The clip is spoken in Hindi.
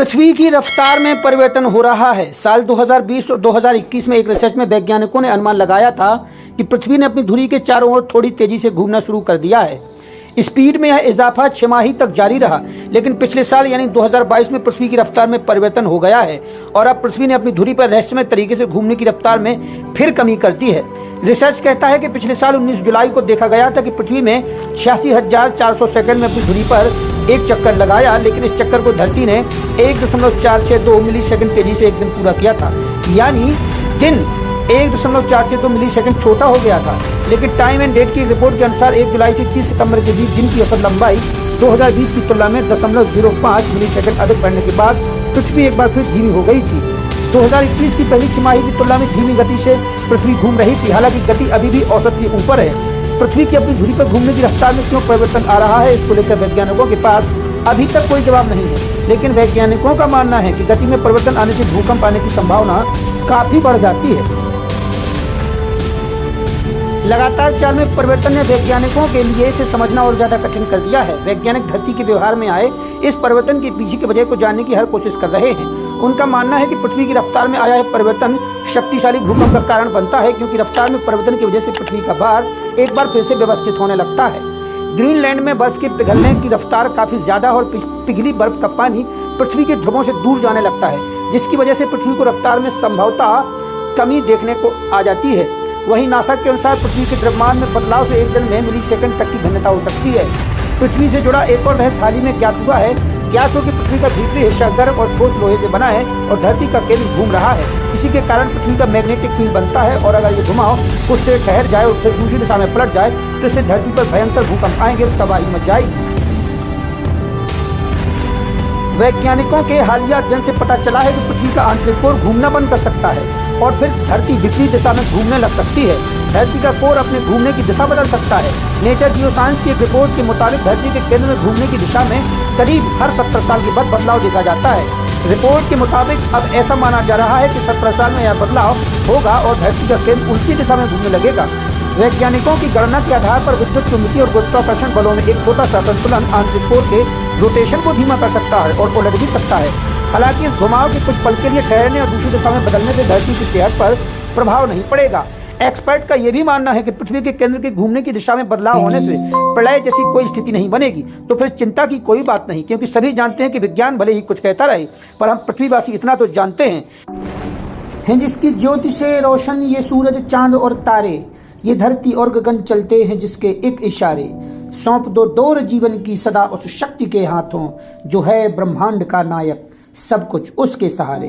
पृथ्वी की रफ्तार में परिवर्तन हो रहा है। साल 2020 और 2021 में एक रिसर्च में वैज्ञानिकों ने अनुमान लगाया था कि पृथ्वी ने अपनी धुरी के चारों ओर थोड़ी तेजी से घूमना शुरू कर दिया है। स्पीड में यह इजाफा 6 माह तक जारी रहा, लेकिन पिछले साल यानी 2022 में पृथ्वी की रफ्तार में परिवर्तन हो गया है और अब पृथ्वी ने अपनी धुरी पर रहस्यमय तरीके से घूमने की रफ्तार में फिर कमी कर दी है। रिसर्च कहता है कि पिछले साल 19 जुलाई को देखा गया था कि पृथ्वी में 86,400 सेकंड में अपनी धुरी पर एक चक्कर लगाया, लेकिन इस चक्कर को धरती ने 1.462 मिलीसेकंड तेजी से एक दिन पूरा किया था, यानी दिन 1.462 मिलीसेकंड छोटा हो गया था। लेकिन टाइम एंड डेट की रिपोर्ट के अनुसार 1 जुलाई से 30 सितंबर के बीच दिन की औसत लंबाई 2020 की तुलना में 0.05 मिलीसेकंड अधिक बढ़ने के बाद पृथ्वी एक बार फिर धीमी हो गई थी। 2021 की पहली तिमाही की तुलना में धीमी गति से पृथ्वी घूम रही थी। हालांकि गति अभी भी औसत के ऊपर है। पृथ्वी की अपनी धुरी पर घूमने की रफ्तार में क्यों परिवर्तन आ रहा है, इसको लेकर वैज्ञानिकों के पास अभी तक कोई जवाब नहीं है। लेकिन वैज्ञानिकों का मानना है कि गति में परिवर्तन आने से भूकंप आने की संभावना काफी बढ़ जाती है। लगातार चाल में परिवर्तन ने वैज्ञानिकों के लिए इसे समझना और ज्यादा कठिन कर दिया है। वैज्ञानिक धरती के व्यवहार में आए इस परिवर्तन के पीछे की वजह को जानने की हर कोशिश कर रहे हैं। उनका मानना है कि पृथ्वी की रफ्तार में आया है परिवर्तन शक्तिशाली भूकंप का कारण बनता है, क्योंकि रफ्तार में परिवर्तन की वजह से पृथ्वी का भार एक बार फिर से व्यवस्थित होने लगता है। ग्रीनलैंड में बर्फ के पिघलने की रफ्तार काफी ज्यादा और पिघली बर्फ का पानी पृथ्वी के ध्रुवों से दूर जाने लगता है, जिसकी वजह से पृथ्वी को रफ्तार में संभवतः कमी देखने को आ जाती है। वहीं नासा के अनुसार पृथ्वी के द्रव्यमान में बदलाव से एक दिन में मिलीसेकंड तक की भिन्नता हो सकती है। पृथ्वी से जुड़ा एक और रहस्य हाल ही में ज्ञात हुआ है। ज्ञात हो कि पृथ्वी का भीतरी हिस्सा गर्म और ठोस लोहे से बना है और धरती का केंद्र घूम रहा है। इसी के कारण पृथ्वी का मैग्नेटिक फील्ड बनता है और अगर ये घुमाव कुछ देर ठहर जाए और फिर दूसरी दिशा में पलट जाए तो इससे धरती पर भयंकर भूकंप आएंगे और तबाही मच जाएगी। वैज्ञानिकों के हालिया अध्ययन से पता चला है कि पृथ्वी का आंतरिक कोर घूमना बंद कर सकता है और फिर धरती विपरीत दिशा में घूमने लग सकती है। धरती का कोर अपने घूमने की दिशा बदल सकता है। नेचर जियोसाइंस की एक रिपोर्ट के मुताबिक धरती के केंद्र में घूमने की दिशा में करीब हर 70 साल के बाद बदलाव देखा जाता है। रिपोर्ट के मुताबिक अब ऐसा माना जा रहा है कि 17 साल में यह बदलाव होगा और धरती का केंद्र उल्टी दिशा में घूमने लगेगा। वैज्ञानिकों की गणना के आधार पर विद्युत चुंबकीय और गुरुत्वाकर्षण बलों में एक छोटा सा संतुलन आंतरिक कोर के रोटेशन को धीमा कर सकता है और उलट भी सकता है। हालांकि इस घुमाव के कुछ पल के लिए ठहरने और दूसरी दिशा में बदलने से धरती की सेहत पर प्रभाव नहीं पड़ेगा। एक्सपर्ट का यह भी मानना है कि पृथ्वी के केंद्र के घूमने की दिशा में बदलाव होने से प्रलय जैसी कोई स्थिति नहीं बनेगी, तो फिर चिंता की कोई बात नहीं, क्योंकि सभी जानते हैं कि विज्ञान भले ही कुछ कहता रहे, पर हम पृथ्वीवासी इतना तो जानते हैं जिसकी ज्योति से रोशन ये सूरज चांद और तारे, ये धरती और गगन चलते हैं जिसके एक इशारे। सौंप दो डोर जीवन की सदा उस शक्ति के हाथों, जो है ब्रह्मांड का नायक, सब कुछ उसके सहारे।